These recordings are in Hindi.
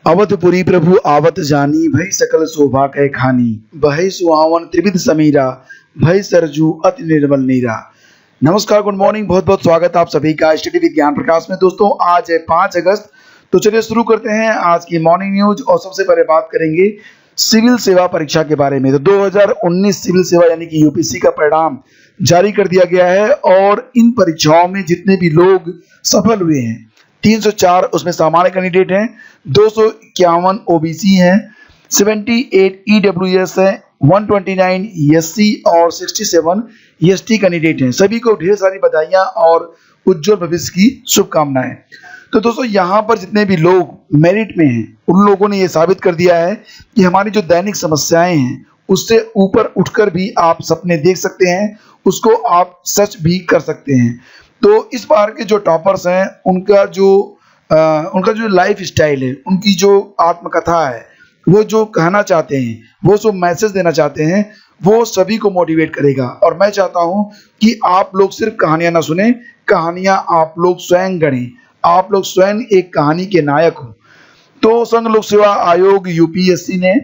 अवधपुरी प्रभु आवत जानी भई सकल शोभा कै खानी बहै सुहावन त्रिविध समीरा भई सरजू अति निर्मल नीरा। नमस्कार, गुड मॉर्निंग, बहुत बहुत स्वागत आप सभी का स्टडी विद ज्ञान प्रकाश में। दोस्तों आज है 5 अगस्त, तो चलिए शुरू करते हैं आज की मॉर्निंग न्यूज। और सबसे पहले बात करेंगे सिविल सेवा परीक्षा के बारे में। तो 2019 सिविल सेवा यानी कि यूपीएससी का परिणाम जारी कर दिया गया है और इन परीक्षाओं में जितने भी लोग सफल हुए हैं 304 उसमें सामान्य कैंडिडेट हैं, 251 ओबीसी हैं, 78 ईडब्ल्यूएस हैं, 129 एससी और 67 एसटी कैंडिडेट हैं। सभी को ढेर सारी बधाइयां और उज्जवल भविष्य की शुभकामनाएं। तो दोस्तों यहाँ पर जितने भी लोग मेरिट में हैं उन लोगों ने ये साबित कर दिया है कि हमारी जो दैनिक समस्याएं हैं उससे ऊपर उठकर भी आप सपने देख सकते हैं, उसको आप सच भी कर सकते हैं। तो इस बार के जो टॉपर्स हैं उनका जो लाइफ स्टाइल है, उनकी जो आत्मकथा है, वो जो कहना चाहते हैं, वो जो मैसेज देना चाहते हैं, वो सभी को मोटिवेट करेगा। और मैं चाहता हूं कि आप लोग सिर्फ कहानियां ना सुने, कहानियां आप लोग स्वयं गढ़ें, आप लोग स्वयं एक कहानी के नायक हो। तो संघ लोक सेवा आयोग यूपीएससी ने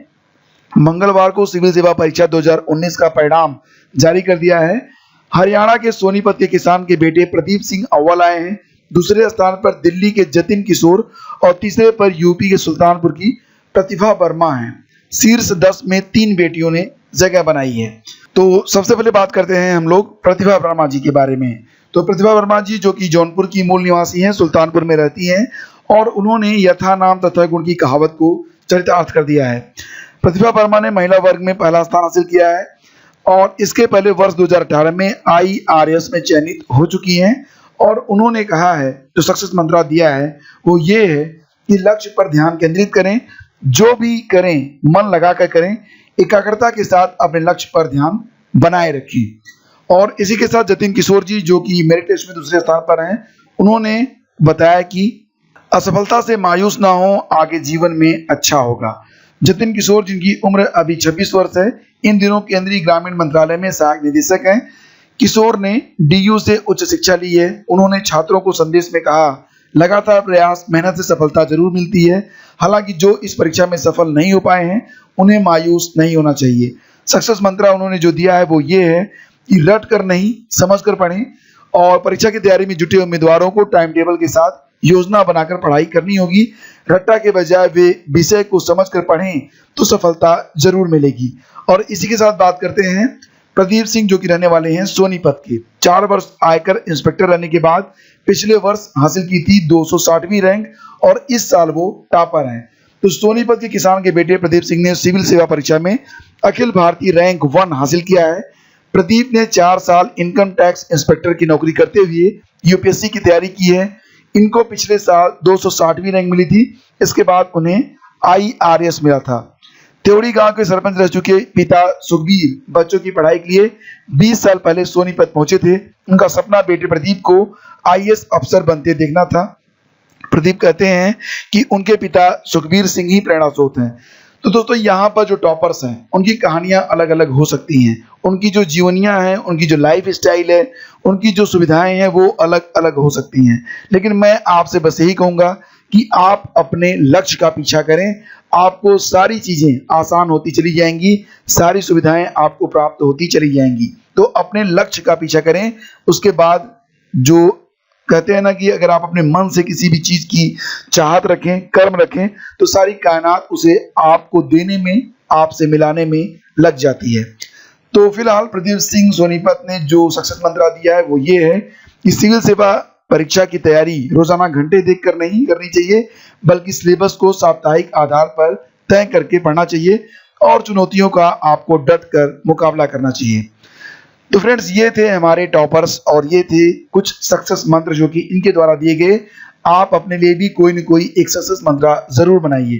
मंगलवार को सिविल सेवा परीक्षा 2019 का परिणाम जारी कर दिया है। हरियाणा के सोनीपत के किसान के बेटे प्रदीप सिंह अव्वल आए हैं, दूसरे स्थान पर दिल्ली के जतिन किशोर और तीसरे पर यूपी के सुल्तानपुर की प्रतिभा वर्मा हैं। शीर्ष 10 में 3 बेटियों ने जगह बनाई है। तो सबसे पहले बात करते हैं हम लोग प्रतिभा वर्मा जी के बारे में। तो प्रतिभा वर्मा जी जो कि जौनपुर की मूल निवासी हैं, सुल्तानपुर में रहती हैं और उन्होंने यथा नाम तथा गुण की कहावत को चरितार्थ कर दिया है। प्रतिभा वर्मा ने महिला वर्ग में पहला स्थान हासिल किया है और इसके पहले वर्ष 2018 में आईआरएस में चयनित हो चुकी हैं। और उन्होंने कहा है, जो सक्सेस मंत्र दिया है वो ये है कि लक्ष्य पर ध्यान केंद्रित करें, जो भी करें मन लगा कर करें, एकाग्रता के साथ अपने लक्ष्य पर ध्यान बनाए रखें। और इसी के साथ जतिन किशोर जी जो कि मेरिट लिस्ट में दूसरे स्थान पर हैं, उन्होंने बताया कि असफलता से मायूस ना हो, आगे जीवन में अच्छा होगा। जतिन किशोर जिनकी उम्र अभी 26 वर्ष है, इन दिनों केंद्रीय ग्रामीण मंत्रालय में सहायक निदेशक हैं। किशोर ने डीयू से उच्च शिक्षा ली है। उन्होंने छात्रों को संदेश में कहा, लगातार प्रयास मेहनत से सफलता जरूर मिलती है। हालांकि जो इस परीक्षा में सफल नहीं हो पाए हैं उन्हें मायूस नहीं होना चाहिए। सक्सेस मंत्र उन्होंने जो दिया है वो ये है कि रट कर नहीं समझ कर पढ़ें और परीक्षा की तैयारी में जुटे उम्मीदवारों को टाइम टेबल के साथ योजना बनाकर पढ़ाई करनी होगी। रट्टा के बजाय वे विषय को समझकर पढ़ें तो सफलता जरूर मिलेगी। और इसी के साथ बात करते हैं प्रदीप सिंह जो कि रहने वाले हैं सोनीपत के। 4 वर्ष आयकर इंस्पेक्टर रहने के बाद पिछले वर्ष हासिल की थी 260वीं रैंक और इस साल वो टॉपर हैं। तो सोनीपत के किसान के बेटे प्रदीप सिंह ने सिविल सेवा परीक्षा में अखिल भारतीय रैंक 1 हासिल किया है। प्रदीप ने 4 साल इनकम टैक्स इंस्पेक्टर की नौकरी करते हुए यूपीएससी की तैयारी की है। इनको पिछले साल 260वीं रैंक मिली थी। इसके बाद उन्हें आईआरएस मिला था। त्योड़ी गांव के सरपंच रह चुके पिता सुखबीर बच्चों की पढ़ाई के लिए 20 साल पहले सोनीपत पहुंचे थे। उनका सपना बेटे प्रदीप को आईएएस अफसर बनते देखना था। प्रदीप कहते हैं कि उनके पिता सुखबीर सिंह ही प्रेरणा स्रोत हैं। तो दोस्तों यहाँ पर जो टॉपर्स हैं उनकी कहानियां अलग अलग हो सकती हैं, उनकी जो जीवनियां हैं, उनकी जो लाइफ स्टाइल है, उनकी जो सुविधाएं हैं वो अलग अलग हो सकती हैं। लेकिन मैं आपसे बस यही कहूँगा कि आप अपने लक्ष्य का पीछा करें, आपको सारी चीज़ें आसान होती चली जाएंगी, सारी सुविधाएं आपको प्राप्त होती चली जाएंगी। तो अपने लक्ष्य का पीछा करें। उसके बाद जो कहते हैं ना कि अगर आप अपने मन से किसी भी चीज़ की चाहत रखें, कर्म रखें, तो सारी कायनात उसे आपको देने में, आपसे मिलाने में लग जाती है। तो फिलहाल प्रदीप सिंह सोनीपत ने जो सक्सेस मंत्र दिया है वो ये है कि सिविल सेवा परीक्षा की तैयारी रोजाना घंटे देखकर नहीं करनी चाहिए, बल्कि सिलेबस को साप्ताहिक आधार पर तय करके पढ़ना चाहिए और चुनौतियों का आपको डट कर मुकाबला करना चाहिए। तो फ्रेंड्स ये थे हमारे टॉपर्स और ये थे कुछ सक्सेस मंत्र जो कि इनके द्वारा दिए गए। आप अपने लिए भी कोई न कोई एक सक्सेस मंत्र जरूर बनाइए।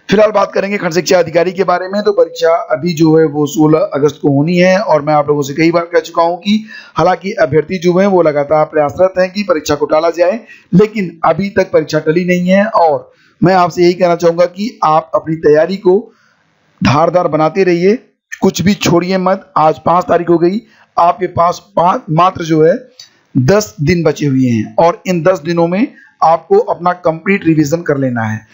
फिलहाल बात करेंगे खंड शिक्षा अधिकारी के बारे में। तो परीक्षा अभी जो है वो 16 अगस्त को होनी है और मैं आप लोगों से कई बार कह चुका हूं कि हालांकि अभ्यर्थी जो है वो लगातार प्रयासरत हैं कि परीक्षा को टाला जाए, लेकिन अभी तक परीक्षा टली नहीं है। और मैं आपसे यही कहना चाहूंगा कि आप अपनी तैयारी को धारदार बनाते रहिए, कुछ भी छोड़िए मत। आज 5 तारीख हो गई, आपके पास मात्र जो है 10 दिन बचे हुए हैं और इन 10 दिनों में आपको अपना कंप्लीट रिवीजन कर लेना है।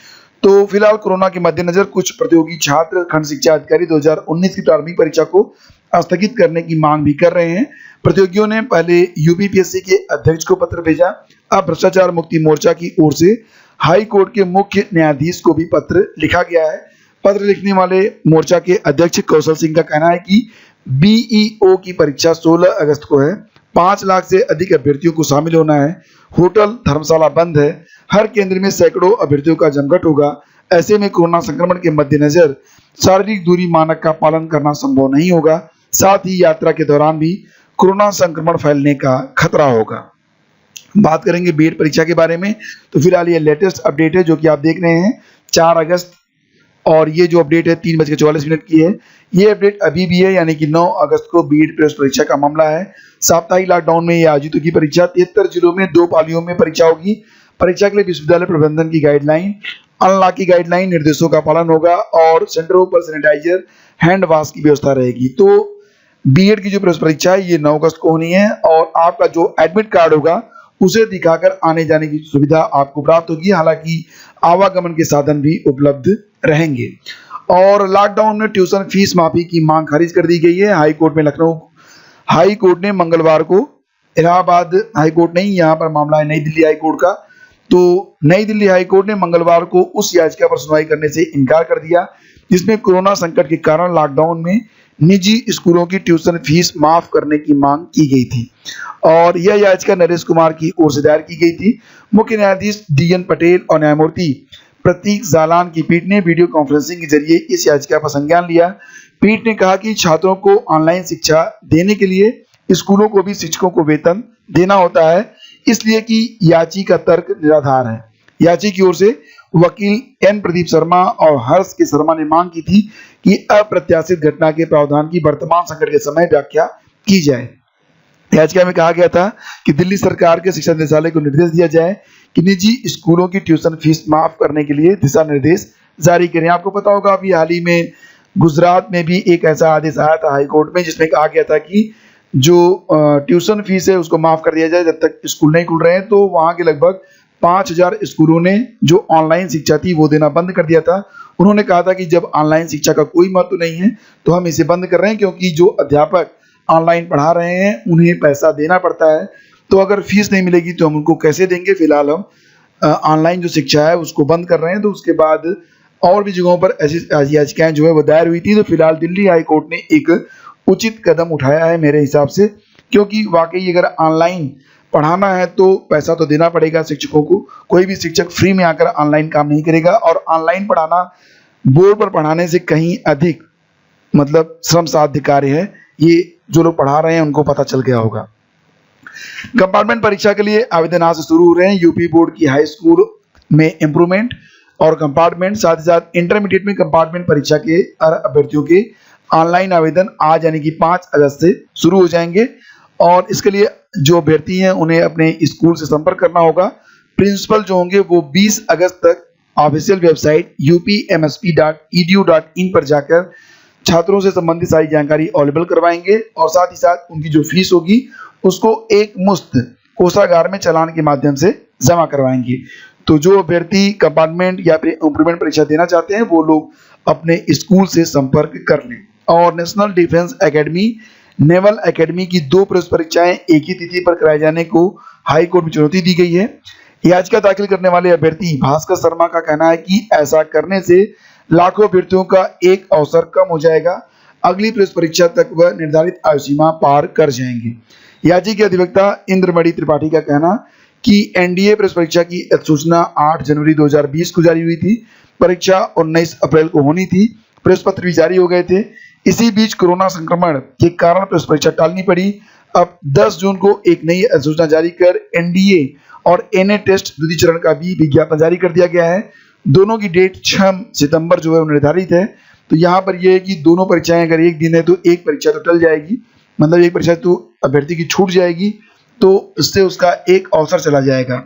तो फिलहाल कोरोना के मद्देनजर कुछ प्रतियोगी छात्र खंड शिक्षा अधिकारी 2019 की प्रारंभिक परीक्षा को स्थगित करने की मांग भी कर रहे हैं। प्रतियोगियों ने पहले यूपीपीएससी के अध्यक्ष को पत्र भेजा। अब भ्रष्टाचार मुक्ति मोर्चा की ओर से हाई कोर्ट के मुख्य न्यायाधीश को भी पत्र लिखा गया है। पत्र लिखने वाले मोर्चा के अध्यक्ष कौशल सिंह का कहना है कि बीईओ की परीक्षा 16 अगस्त को है। 5 लाख से अधिक अभ्यर्थियों को शामिल होना है। होटल धर्मशाला बंद है। हर केंद्र में सैकड़ों अभ्यर्थियों का जमघट होगा। ऐसे में कोरोना संक्रमण के मद्देनजर शारीरिक दूरी मानक का पालन करना संभव नहीं होगा। साथ ही यात्रा के दौरान भी कोरोना संक्रमण फैलने का खतरा होगा। बात करेंगे बीएड परीक्षा के बारे में, तो फिलहाल ये लेटेस्ट अपडेट है जो कि आप देख रहे हैं 4 अगस्त, और ये जो अपडेट है 3:44 की है। ये अपडेट अभी भी है, यानी कि 9 अगस्त को बीएड प्रवेश परीक्षा का मामला है। साप्ताहिक लॉकडाउन में ये आयोजित होगी परीक्षा। 73 जिलों में 2 पालियों में परीक्षा होगी। परीक्षा के लिए विश्वविद्यालय प्रबंधन की गाइडलाइन, अनलॉक की गाइडलाइन निर्देशों का पालन होगा और सेंटरों पर सैनिटाइजर, हैंड वॉश की व्यवस्था रहेगी। तो बीएड की जो प्रवेश परीक्षा है ये 9 अगस्त को होनी है, और आपका जो एडमिट कार्ड होगा उसे दिखाकर आने जाने की सुविधा आपको प्राप्त होगी। हालांकि आवागमन के साधन भी उपलब्ध रहेंगे। और लॉकडाउन में ट्यूशन फीस माफी की मांग खारिज कर दी गई है। हाई कोर्ट में लखनऊ हाई कोर्ट ने मंगलवार को, इलाहाबाद हाई कोर्ट नहीं, यहाँ पर मामला है नई दिल्ली हाई कोर्ट का, तो नई दिल्ली हाई कोर्ट ने मंगलवार को उस याचिका पर सुनवाई करने से इनकार कर दिया जिसमें कोरोना संकट के कारण लॉकडाउन में निजी स्कूलों की ट्यूशन फीस माफ करने की मांग की गई थी। और यह याचिका नरेश कुमार की ओर से दायर की गई थी। मुख्य न्यायाधीश डीएन पटेल और न्यायमूर्ति प्रतीक जालान की पीठ ने वीडियो कॉन्फ्रेंसिंग के जरिए इस याचिका पर संज्ञान लिया। पीठ ने कहा कि छात्रों को ऑनलाइन शिक्षा देने के लिए स्कूलों को भी शिक्षकों को वेतन देना होता है, इसलिए कि याची का तर्क निराधार है। याची की ओर से वकील एन प्रदीप शर्मा और हर्ष के शर्मा ने मांग की थी कि अप्रत्याशित घटना के प्रावधान की वर्तमान संकट के समय व्याख्या की जाए। याचिका में कहा गया था कि दिल्ली सरकार के शिक्षा निदेशालय को निर्देश दिया जाए कि निजी स्कूलों की ट्यूशन फीस माफ करने के लिए दिशा निर्देश जारी करें। आपको पता होगा अभी हाल ही में गुजरात में भी एक ऐसा आदेश आया था हाई कोर्ट में जिसमें कहा गया था कि जो ट्यूशन फीस है उसको माफ कर दिया जाए जब तक स्कूल नहीं खुल रहे हैं। तो वहां के लगभग 5000 स्कूलों ने जो ऑनलाइन शिक्षा थी वो देना बंद कर दिया था। उन्होंने कहा था कि जब ऑनलाइन शिक्षा का कोई महत्व नहीं है तो हम इसे बंद कर रहे हैं, क्योंकि जो अध्यापक ऑनलाइन पढ़ा रहे हैं उन्हें पैसा देना पड़ता है, तो अगर फीस नहीं मिलेगी तो हम उनको कैसे देंगे। फिलहाल हम ऑनलाइन जो शिक्षा है उसको बंद कर रहे हैं। तो उसके बाद और भी जगहों पर ऐसी याचिकाएं जो है वो दायर हुई थी। तो फिलहाल दिल्ली हाई कोर्ट ने एक उचित कदम उठाया है मेरे हिसाब से, क्योंकि वाकई अगर ऑनलाइन पढ़ाना है तो पैसा तो देना पड़ेगा शिक्षकों को। कोई भी शिक्षक फ्री में आकर ऑनलाइन काम नहीं करेगा, और ऑनलाइन पढ़ाना बोर्ड पर पढ़ाने से कहीं अधिक मतलब श्रम साध्य कार्य है। ये जो लोग पढ़ा रहे हैं उनको पता चल गया होगा। कंपार्टमेंट परीक्षा के लिए आवेदन आज से शुरू हो रहे हैं। यूपी बोर्ड की हाई स्कूल में इम्प्रूवमेंट और कंपार्टमेंट, साथ ही साथ इंटरमीडिएट में कंपार्टमेंट परीक्षा के अभ्यर्थियों के ऑनलाइन आवेदन आज यानी कि 5 अगस्त से शुरू हो जाएंगे। और इसके लिए जो अभ्यर्थी हैं उन्हें अपने स्कूल से संपर्क करना होगा। प्रिंसिपल जो होंगे वो 20 अगस्त तक ऑफिशियल वेबसाइट upmsp.edu.in पर जाकर छात्रों से संबंधित सारी जानकारी अवेलेबल करवाएंगे, और साथ ही साथ उनकी जो फीस होगी उसको एक मुश्त कोषागार में चालान के माध्यम से जमा करवाएंगे। तो जो अभ्यर्थी कंपार्टमेंट या फिर इम्प्रूवमेंट परीक्षा देना चाहते हैं वो लोग अपने स्कूल से संपर्क कर लें। और national defence academy, naval academy की 2 प्रवेश परीक्षाएं एक ही तिथि पर कराए जाने को हाई कोर्ट में चुनौती दी गई है। याचिका दाखिल करने वाले अभ्यर्थी भास्कर शर्मा का कहना है कि ऐसा करने से लाखों अभ्यर्थियों का एक अवसर कम हो जाएगा। अगली प्रवेश परीक्षा तक वह निर्धारित आयु सीमा पार कर जाएंगे। याची के अधिवक्ता इंद्रमणि त्रिपाठी का कहना कि एनडीए प्रवेश परीक्षा की अधिसूचना 8 जनवरी 2020 को जारी हुई थी। परीक्षा 19 अप्रैल को होनी थी। प्रवेश पत्र भी जारी हो गए थे। इसी बीच कोरोना संक्रमण के कारण प्रवेश परीक्षा टालनी पड़ी। अब 10 जून को एक नई अधिसूचना जारी कर एनडीए और एनए टेस्ट द्वितीय चरण का भी विज्ञापन जारी कर दिया गया है। दोनों की डेट 6 सितंबर जो है निर्धारित है। तो यहाँ पर यह है कि दोनों परीक्षाएं अगर एक दिन है तो एक परीक्षा तो टल जाएगी, मतलब एक परीक्षा तो अभ्यर्थी की छूट जाएगी, तो इससे उसका एक अवसर चला जाएगा।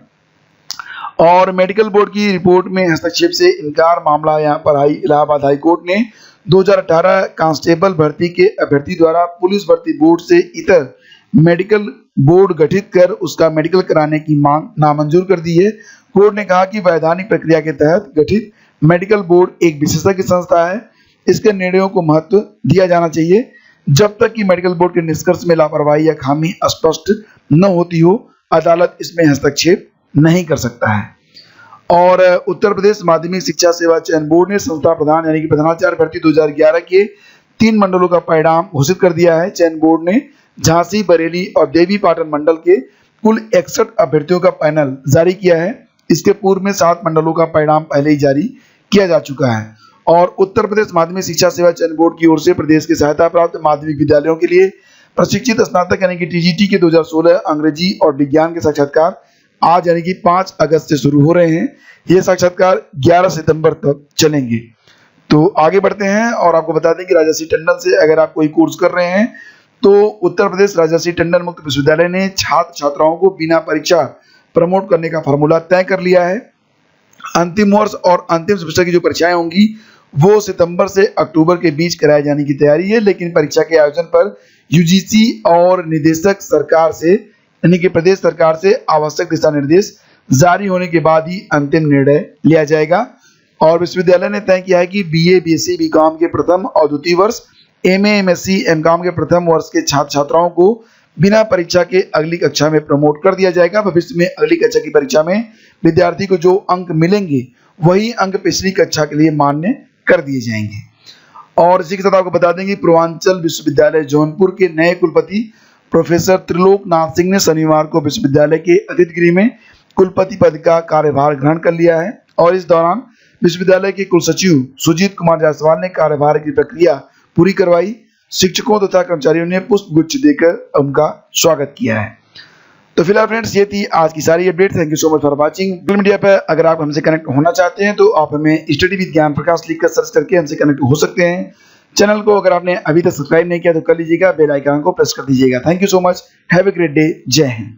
और मेडिकल बोर्ड की रिपोर्ट में हस्तक्षेप से इनकार मामला यहाँ पर इलाहाबाद हाई कोर्ट ने 2018 कांस्टेबल भर्ती के अभ्यर्थी द्वारा पुलिस भर्ती बोर्ड से इतर मेडिकल बोर्ड गठित कर उसका मेडिकल कराने की मांग नामंजूर कर दी है। कोर्ट ने कहा कि वैधानिक प्रक्रिया के तहत गठित मेडिकल बोर्ड एक विशेषज्ञ संस्था है, इसके निर्णयों को महत्व दिया जाना चाहिए। जब तक कि मेडिकल बोर्ड के निष्कर्ष में लापरवाही या खामी स्पष्ट न होती हो, अदालत इसमें हस्तक्षेप नहीं कर सकता है। और उत्तर प्रदेश माध्यमिक शिक्षा सेवा चयन बोर्ड ने संस्था प्रधान यानी कि प्रधानाचार्य भर्ती 2011 के 3 मंडलों का परिणाम घोषित कर दिया है। चयन बोर्ड ने झांसी, बरेली और देवी पाटन मंडल के कुल 61 अभ्यर्थियों का पैनल जारी किया है। इसके पूर्व में 7 मंडलों का परिणाम पहले ही जारी किया जा चुका है। और उत्तर प्रदेश माध्यमिक शिक्षा सेवा चयन बोर्ड की ओर से प्रदेश के सहायता प्राप्त माध्यमिक विद्यालयों के लिए प्रशिक्षित स्नातक यानी कि टीजीटी के 2016 अंग्रेजी और विज्ञान के साक्षात्कार आज यानी कि 5 अगस्त से शुरू हो रहे हैं। ये साक्षात्कार 11 सितंबर तक चलेंगे। तो आगे बढ़ते हैं और आपको बता दें कि राजर्षि टंडन से अगर आप कोई कोर्स कर रहे हैं तो उत्तर प्रदेश राजर्षि टंडन मुक्त विश्वविद्यालय ने छात्र छात्राओं को बिना परीक्षा प्रमोट करने का फॉर्मूला तय कर लिया है। अंतिम वर्ष और अंतिम सेमेस्टर की जो परीक्षाएं होंगी वो सितंबर से अक्टूबर के बीच कराए जाने की तैयारी है, लेकिन परीक्षा के आयोजन पर यूजीसी और निदेशक सरकार से यानी कि प्रदेश सरकार से आवश्यक दिशा निर्देश जारी होने के बाद ही अंतिम निर्णय लिया जाएगा। और विश्वविद्यालय ने तय किया है कि बीए, बीएससी, बीकॉम के प्रथम और द्वितीय वर्ष, एमए, एमएससी, एमकॉम के प्रथम वर्ष के छात्र छात्राओं को बिना परीक्षा के अगली कक्षा में प्रमोट कर दिया जाएगा। भविष्य में अगली कक्षा की परीक्षा में विद्यार्थी को जो अंक मिलेंगे वही अंक पिछली कक्षा के लिए मान्य कर दिए जाएंगे। और इसी के साथ आपको बता देंगे पूर्वांचल विश्वविद्यालय जौनपुर के नए कुलपति प्रोफेसर त्रिलोक नाथ सिंह ने शनिवार को विश्वविद्यालय के अतिथि गृह में कुलपति पद का कार्यभार ग्रहण कर लिया है। और इस दौरान विश्वविद्यालय के कुलसचिव सुजीत कुमार जायसवाल ने कार्यभार की प्रक्रिया पूरी करवाई। शिक्षकों तथा कर्मचारियों ने पुष्प गुच्छ देकर उनका स्वागत किया है। तो फिलहाल फ्रेंड्स ये थी आज की सारी update. Thank you so much for watching. Social media पर अगर आप हमसे कनेक्ट होना चाहते हैं तो आप हमें स्टडी विद ज्ञान प्रकाश लिखकर सर्च करके हमसे कनेक्ट हो सकते हैं। चैनल को अगर आपने अभी तक सब्सक्राइब नहीं किया तो कर लीजिएगा, बेल आइकन को प्रेस कर दीजिएगा। Thank you so much, have a great day, जय हिंद।